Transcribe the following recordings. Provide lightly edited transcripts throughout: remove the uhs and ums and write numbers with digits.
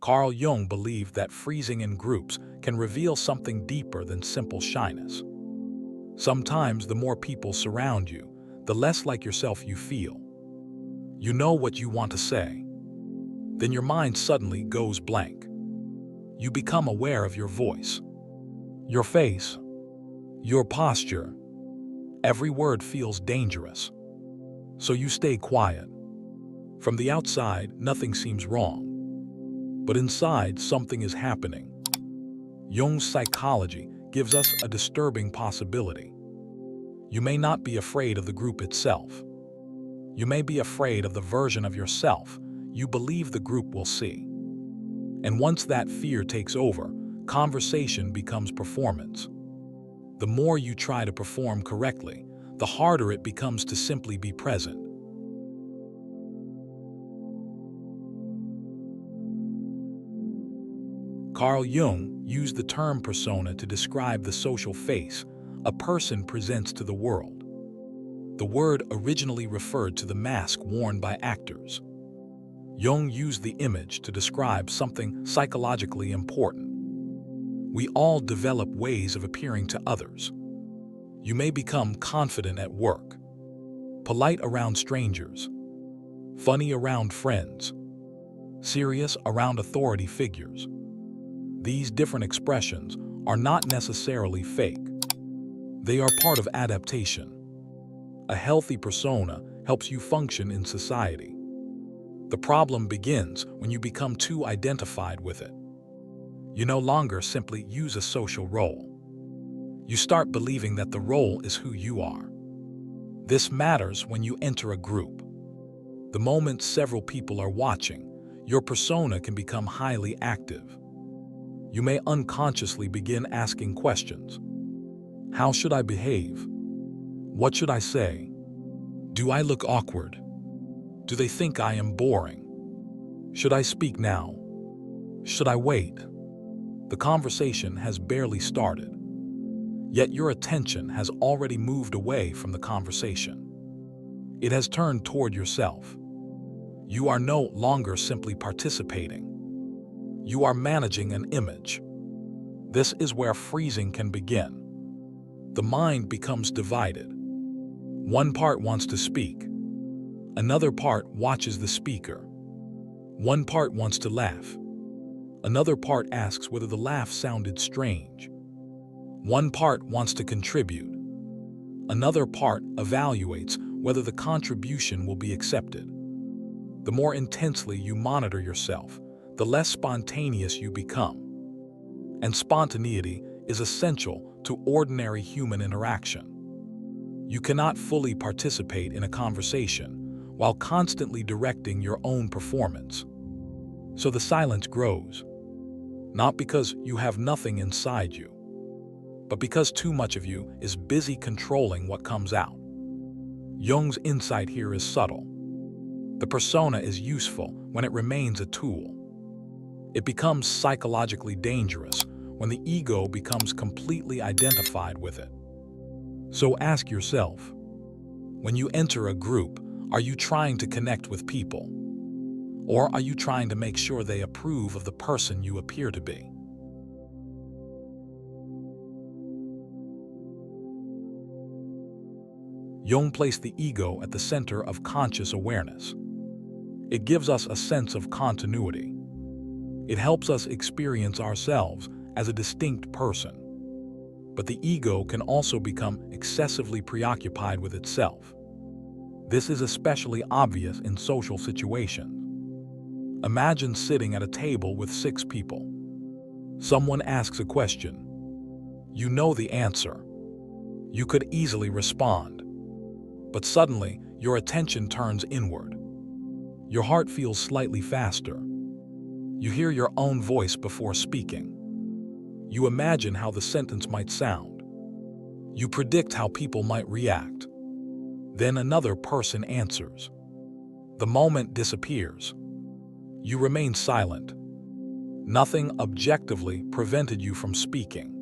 Carl Jung believed that freezing in groups can reveal something deeper than simple shyness. Sometimes the more people surround you, the less like yourself you feel. You know what you want to say. Then your mind suddenly goes blank. You become aware of your voice, your face, your posture. Every word feels dangerous. So you stay quiet. From the outside, nothing seems wrong. But inside, something is happening. Jung's psychology gives us a disturbing possibility. You may not be afraid of the group itself. You may be afraid of the version of yourself you believe the group will see. And once that fear takes over, conversation becomes performance. The more you try to perform correctly, the harder it becomes to simply be present. Carl Jung used the term persona to describe the social face a person presents to the world. The word originally referred to the mask worn by actors. Jung used the image to describe something psychologically important. We all develop ways of appearing to others. You may become confident at work, polite around strangers, funny around friends, serious around authority figures. These different expressions are not necessarily fake. They are part of adaptation. A healthy persona helps you function in society. The problem begins when you become too identified with it. You no longer simply use a social role. You start believing that the role is who you are. This matters when you enter a group. The moment several people are watching, your persona can become highly active. You may unconsciously begin asking questions. How should I behave? What should I say? Do I look awkward? Do they think I am boring? Should I speak now? Should I wait? The conversation has barely started, yet your attention has already moved away from the conversation. It has turned toward yourself. You are no longer simply participating. You are managing an image. This is where freezing can begin. The mind becomes divided. One part wants to speak. Another part watches the speaker. One part wants to laugh. Another part asks whether the laugh sounded strange. One part wants to contribute. Another part evaluates whether the contribution will be accepted. The more intensely you monitor yourself, the less spontaneous you become. And spontaneity is essential to ordinary human interaction. You cannot fully participate in a conversation while constantly directing your own performance. So the silence grows, not because you have nothing inside you, but because too much of you is busy controlling what comes out. Jung's insight here is subtle. The persona is useful when it remains a tool. It becomes psychologically dangerous when the ego becomes completely identified with it. So ask yourself, when you enter a group, are you trying to connect with people? Or are you trying to make sure they approve of the person you appear to be? Jung placed the ego at the center of conscious awareness. It gives us a sense of continuity. It helps us experience ourselves as a distinct person. But the ego can also become excessively preoccupied with itself. This is especially obvious in social situations. Imagine sitting at a table with 6 people. Someone asks a question. You know the answer. You could easily respond. But suddenly, your attention turns inward. Your heart feels slightly faster. You hear your own voice before speaking. You imagine how the sentence might sound. You predict how people might react. Then another person answers. The moment disappears. You remain silent. Nothing objectively prevented you from speaking.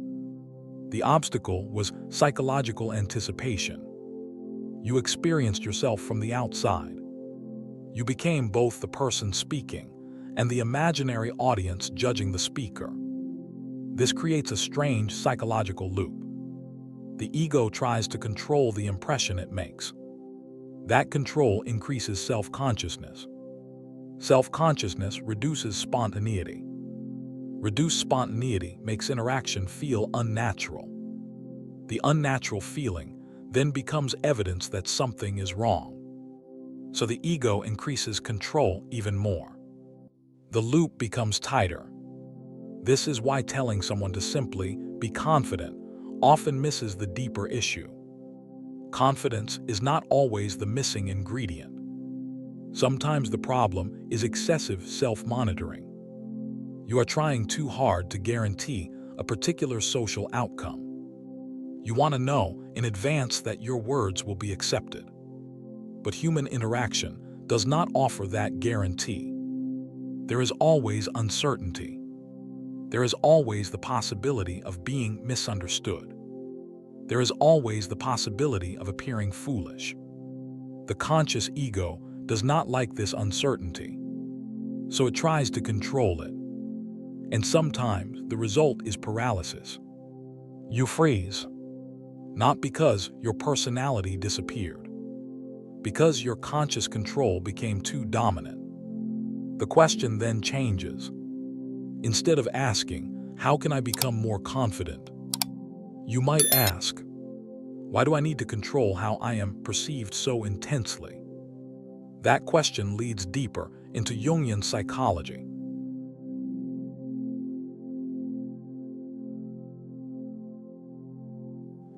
The obstacle was psychological anticipation. You experienced yourself from the outside. You became both the person speaking and the imaginary audience judging the speaker. This creates a strange psychological loop. The ego tries to control the impression it makes. That control increases self-consciousness. Self-consciousness reduces spontaneity. Reduced spontaneity makes interaction feel unnatural. The unnatural feeling then becomes evidence that something is wrong. So the ego increases control even more. The loop becomes tighter. This is why telling someone to simply be confident often misses the deeper issue. Confidence is not always the missing ingredient. Sometimes the problem is excessive self-monitoring. You are trying too hard to guarantee a particular social outcome. You want to know in advance that your words will be accepted. But human interaction does not offer that guarantee. There is always uncertainty. There is always the possibility of being misunderstood. There is always the possibility of appearing foolish. The conscious ego does not like this uncertainty, so it tries to control it. And sometimes the result is paralysis. You freeze, not because your personality disappeared, because your conscious control became too dominant. The question then changes. Instead of asking, "How can I become more confident?" you might ask, "Why do I need to control how I am perceived so intensely?" That question leads deeper into Jungian psychology.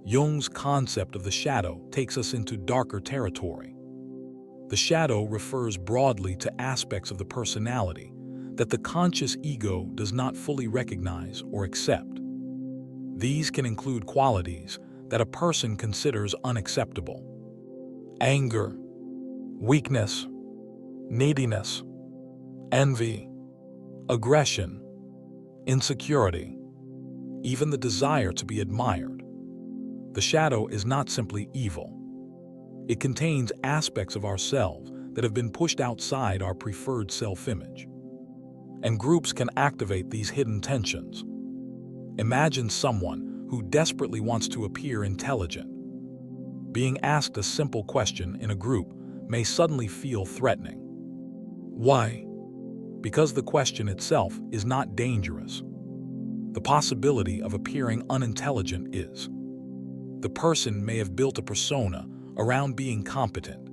Jung's concept of the shadow takes us into darker territory. The shadow refers broadly to aspects of the personality that the conscious ego does not fully recognize or accept. These can include qualities that a person considers unacceptable: anger, weakness, neediness, envy, aggression, insecurity, even the desire to be admired. The shadow is not simply evil. It contains aspects of ourselves that have been pushed outside our preferred self-image. And groups can activate these hidden tensions. Imagine someone who desperately wants to appear intelligent. Being asked a simple question in a group may suddenly feel threatening. Why? Because the question itself is not dangerous. The possibility of appearing unintelligent is. The person may have built a persona around being competent.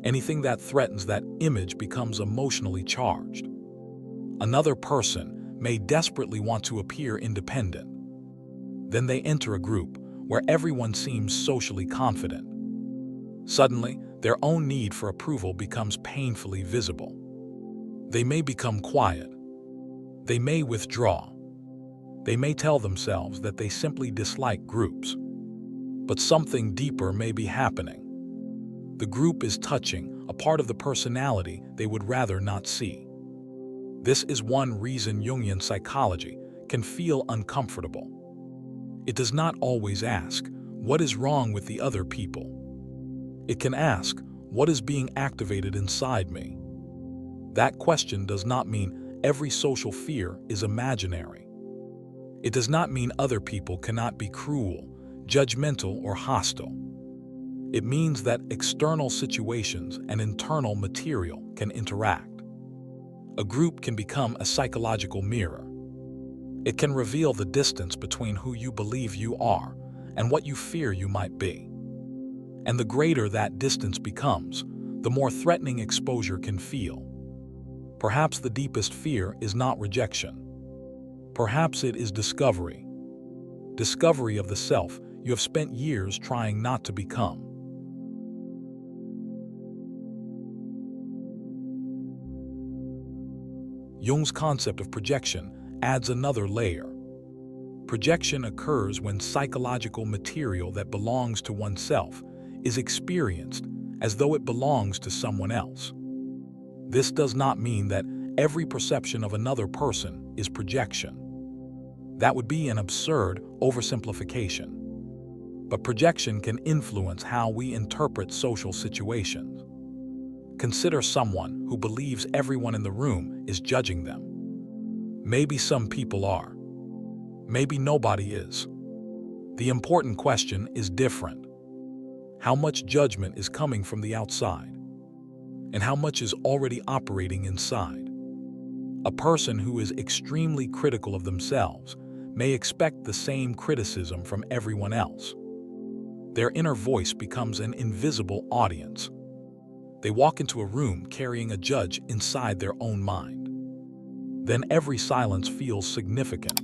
Anything that threatens that image becomes emotionally charged. Another person may desperately want to appear independent. Then they enter a group where everyone seems socially confident. Suddenly, their own need for approval becomes painfully visible. They may become quiet. They may withdraw. They may tell themselves that they simply dislike groups. But something deeper may be happening. The group is touching a part of the personality they would rather not see. This is one reason Jungian psychology can feel uncomfortable. It does not always ask, "What is wrong with the other people?" It can ask, "What is being activated inside me?" That question does not mean every social fear is imaginary. It does not mean other people cannot be cruel, judgmental, or hostile. It means that external situations and internal material can interact. A group can become a psychological mirror. It can reveal the distance between who you believe you are and what you fear you might be. And the greater that distance becomes, the more threatening exposure can feel. Perhaps the deepest fear is not rejection. Perhaps it is discovery. Discovery of the self you have spent years trying not to become. Jung's concept of projection adds another layer. Projection occurs when psychological material that belongs to oneself is experienced as though it belongs to someone else. This does not mean that every perception of another person is projection. That would be an absurd oversimplification. But projection can influence how we interpret social situations. Consider someone who believes everyone in the room is judging them. Maybe some people are. Maybe nobody is. The important question is different. How much judgment is coming from the outside? And how much is already operating inside? A person who is extremely critical of themselves may expect the same criticism from everyone else. Their inner voice becomes an invisible audience. They walk into a room carrying a judge inside their own mind. Then every silence feels significant.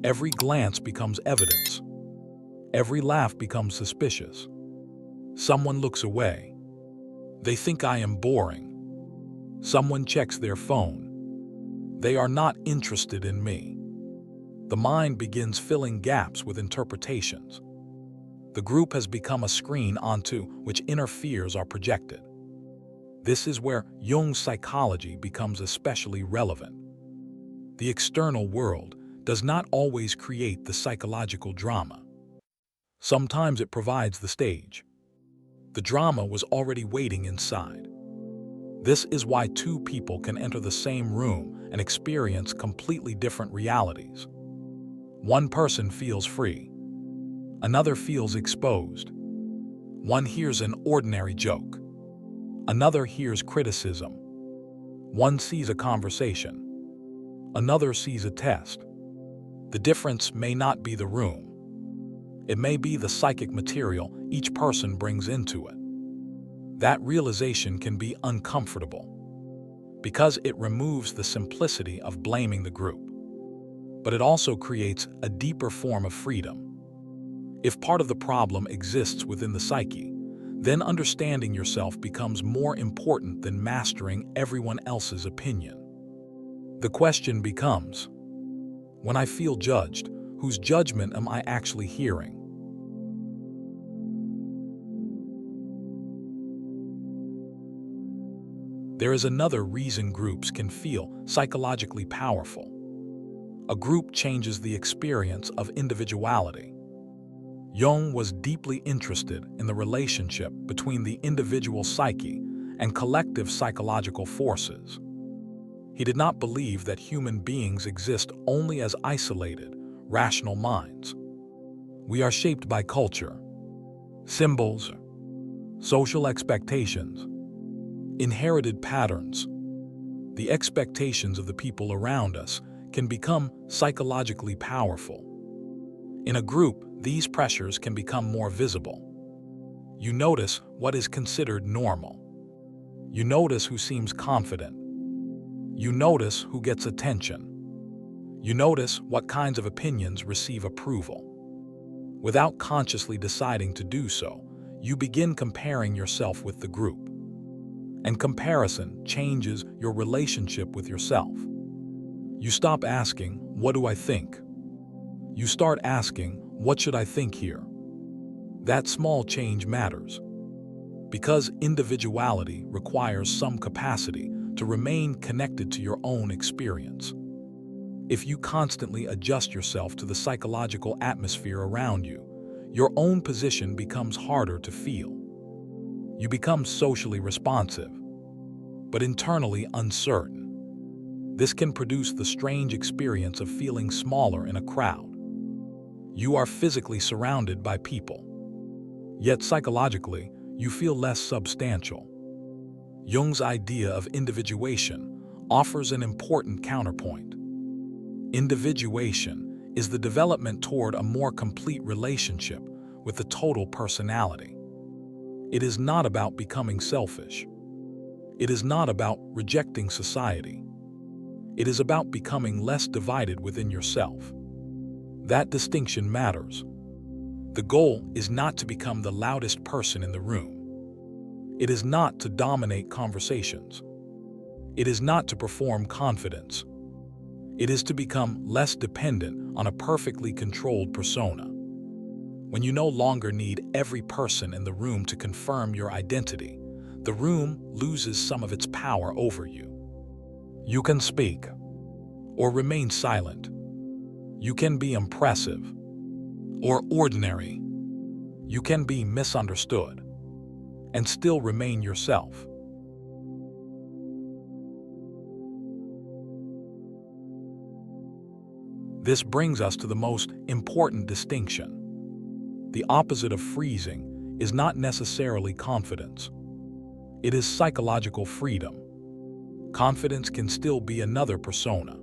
Every glance becomes evidence. Every laugh becomes suspicious. Someone looks away. They think I am boring. Someone checks their phone. They are not interested in me. The mind begins filling gaps with interpretations. The group has become a screen onto which inner fears are projected. This is where Jung's psychology becomes especially relevant. The external world does not always create the psychological drama. Sometimes it provides the stage. The drama was already waiting inside. This is why two people can enter the same room and experience completely different realities. One person feels free. Another feels exposed. One hears an ordinary joke. Another hears criticism. One sees a conversation. Another sees a test. The difference may not be the room. It may be the psychic material each person brings into it. That realization can be uncomfortable because it removes the simplicity of blaming the group. But it also creates a deeper form of freedom. If part of the problem exists within the psyche, then understanding yourself becomes more important than mastering everyone else's opinion. The question becomes, when I feel judged, whose judgment am I actually hearing? There is another reason groups can feel psychologically powerful. A group changes the experience of individuality. Jung was deeply interested in the relationship between the individual psyche and collective psychological forces. He did not believe that human beings exist only as isolated, rational minds. We are shaped by culture, symbols, social expectations, inherited patterns. The expectations of the people around us can become psychologically powerful. In a group, these pressures can become more visible. You notice what is considered normal. You notice who seems confident. You notice who gets attention. You notice what kinds of opinions receive approval. Without consciously deciding to do so, you begin comparing yourself with the group. And comparison changes your relationship with yourself. You stop asking, "What do I think?" You start asking, "What should I think here?" That small change matters. Because individuality requires some capacity to remain connected to your own experience. If you constantly adjust yourself to the psychological atmosphere around you, your own position becomes harder to feel. You become socially responsive, but internally uncertain. This can produce the strange experience of feeling smaller in a crowd. You are physically surrounded by people, yet psychologically, you feel less substantial. Jung's idea of individuation offers an important counterpoint. Individuation is the development toward a more complete relationship with the total personality. It is not about becoming selfish. It is not about rejecting society. It is about becoming less divided within yourself. That distinction matters. The goal is not to become the loudest person in the room. It is not to dominate conversations. It is not to perform confidence. It is to become less dependent on a perfectly controlled persona. When you no longer need every person in the room to confirm your identity, the room loses some of its power over you. You can speak or remain silent. You can be impressive or ordinary. You can be misunderstood and still remain yourself. This brings us to the most important distinction. The opposite of freezing is not necessarily confidence. It is psychological freedom. Confidence can still be another persona.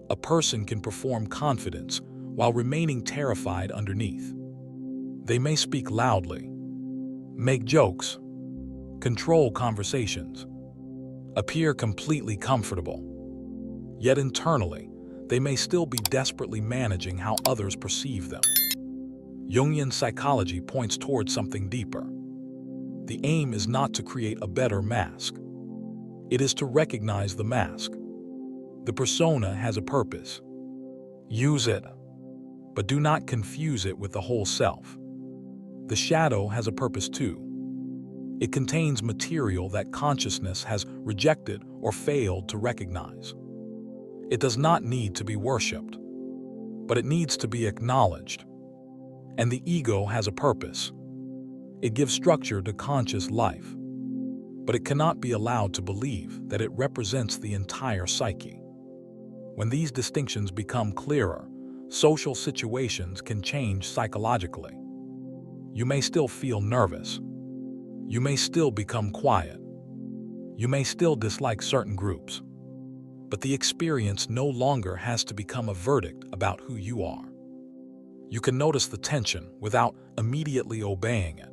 A person can perform confidence while remaining terrified underneath. They may speak loudly, make jokes, control conversations, appear completely comfortable. Yet internally, they may still be desperately managing how others perceive them. Jungian psychology points towards something deeper. The aim is not to create a better mask. It is to recognize the mask. The persona has a purpose. Use it, but do not confuse it with the whole self. The shadow has a purpose too. It contains material that consciousness has rejected or failed to recognize. It does not need to be worshipped, but it needs to be acknowledged. And the ego has a purpose. It gives structure to conscious life, but it cannot be allowed to believe that it represents the entire psyche. When these distinctions become clearer, social situations can change psychologically. You may still feel nervous. You may still become quiet. You may still dislike certain groups. But the experience no longer has to become a verdict about who you are. You can notice the tension without immediately obeying it.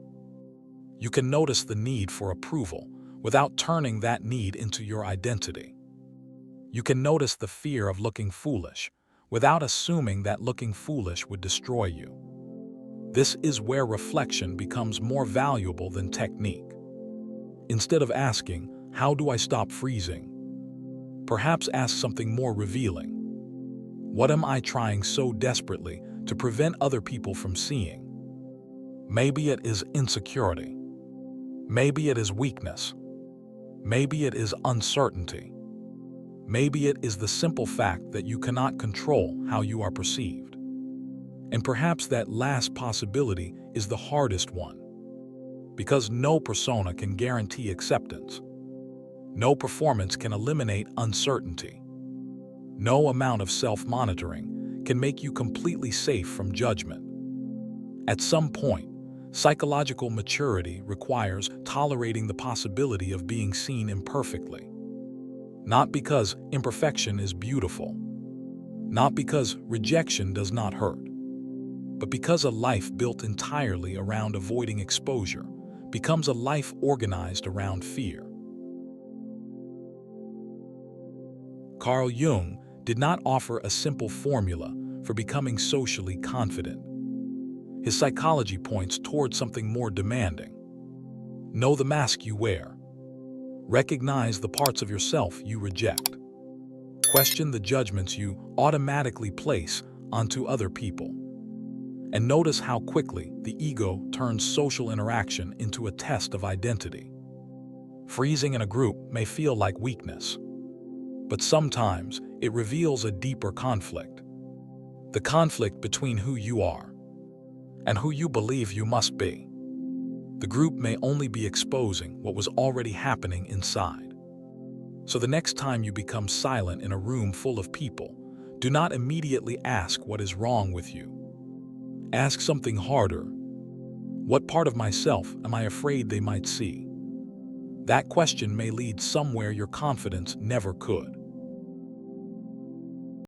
You can notice the need for approval without turning that need into your identity. You can notice the fear of looking foolish without assuming that looking foolish would destroy you. This is where reflection becomes more valuable than technique. Instead of asking, "How do I stop freezing?" perhaps ask something more revealing. What am I trying so desperately to prevent other people from seeing? Maybe it is insecurity. Maybe it is weakness. Maybe it is uncertainty. Maybe it is the simple fact that you cannot control how you are perceived. And perhaps that last possibility is the hardest one. Because no persona can guarantee acceptance. No performance can eliminate uncertainty. No amount of self-monitoring can make you completely safe from judgment. At some point, psychological maturity requires tolerating the possibility of being seen imperfectly. Not because imperfection is beautiful, not because rejection does not hurt, but because a life built entirely around avoiding exposure becomes a life organized around fear. Carl Jung did not offer a simple formula for becoming socially confident. His psychology points towards something more demanding. Know the mask you wear. Recognize the parts of yourself you reject. Question the judgments you automatically place onto other people. And notice how quickly the ego turns social interaction into a test of identity. Freezing in a group may feel like weakness, but sometimes it reveals a deeper conflict. The conflict between who you are and who you believe you must be. The group may only be exposing what was already happening inside. So the next time you become silent in a room full of people, do not immediately ask what is wrong with you. Ask something harder. What part of myself am I afraid they might see? That question may lead somewhere your confidence never could.